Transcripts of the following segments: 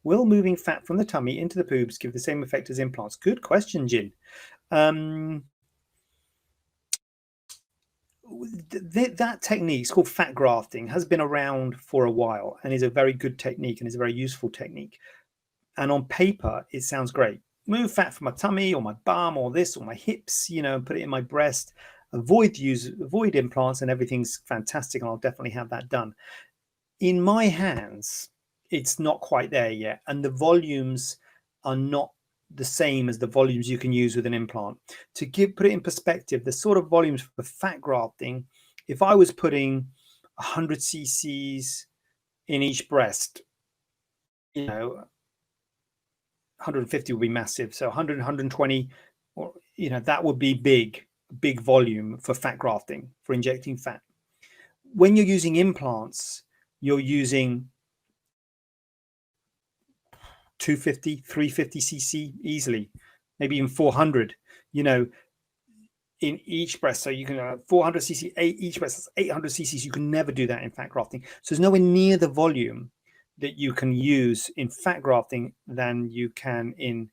Will moving fat from the tummy into the boobs give the same effect as implants? Good question, Jin. That technique is called fat grafting, has been around for a while and is a very good technique and is a very useful technique. And on paper, it sounds great. Move fat from my tummy or my bum or this or my hips, you know, put it in my breast. Avoid implants and everything's fantastic. And I'll definitely have that done. In my hands, it's not quite there yet. And the volumes are not the same as the volumes you can use with an implant. To put it in perspective, the sort of volumes for fat grafting, if I was putting 100 cc's in each breast, you know, 150 would be massive. So 100, 120, or, you know, that would be big volume for fat grafting, for injecting fat. When you're using implants, you're using 250, 350 cc easily, maybe even 400, you know, in each breast. So you can 400 cc, each breast, that's 800 cc's. You can never do that in fat grafting. So there's nowhere near the volume that you can use in fat grafting than you can in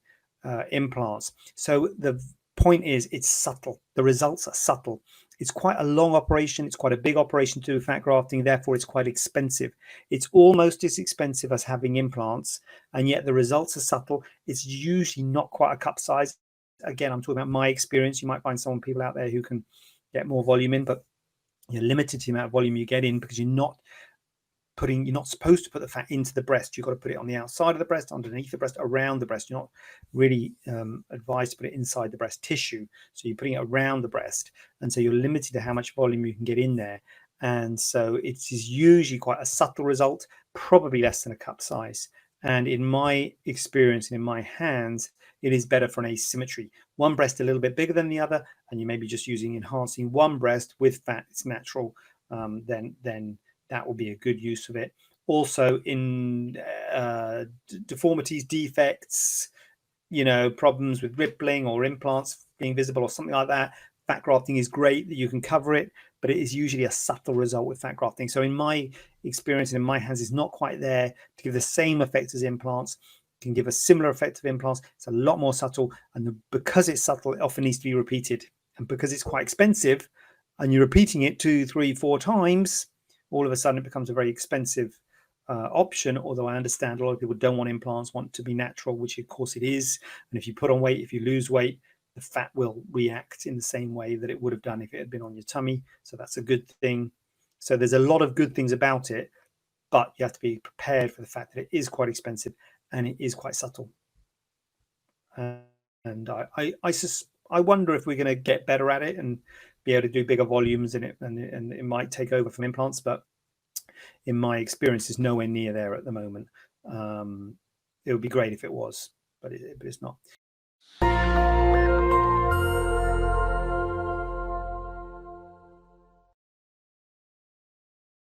implants. So the point is, it's subtle. The results are subtle. It's quite a long operation. It's quite a big operation to do fat grafting. Therefore, it's quite expensive. It's almost as expensive as having implants, and yet the results are subtle. It's usually not quite a cup size. Again, I'm talking about my experience. You might find some people out there who can get more volume in, but you're limited to the amount of volume you get in because you're not supposed to put the fat into the breast. You've got to put it on the outside of the breast, underneath the breast, around the breast. You're not really advised to put it inside the breast tissue. So you're putting it around the breast. And so you're limited to how much volume you can get in there. And so it is usually quite a subtle result, probably less than a cup size. And in my experience and in my hands, it is better for an asymmetry. One breast a little bit bigger than the other, and you may be just enhancing one breast with fat. It's natural. Then that will be a good use of it. Also in deformities, defects, you know, problems with rippling or implants being visible or something like that, fat grafting is great that you can cover it, but it is usually a subtle result with fat grafting. So in my experience and in my hands, it's not quite there to give the same effect as implants. It can give a similar effect of implants. It's a lot more subtle, and because it's subtle, it often needs to be repeated. And because it's quite expensive and you're repeating it 2, 3, 4 times, all of a sudden it becomes a very expensive option. Although I understand a lot of people don't want implants, want to be natural, which of course it is. And if you put on weight, if you lose weight, the fat will react in the same way that it would have done if it had been on your tummy. So that's a good thing. So there's a lot of good things about it, but you have to be prepared for the fact that it is quite expensive and it is quite subtle. And I wonder if we're going to get better at it and be able to do bigger volumes in it, and it might take over from implants, but in my experience, it's nowhere near there at the moment. It would be great if it was, but it's not.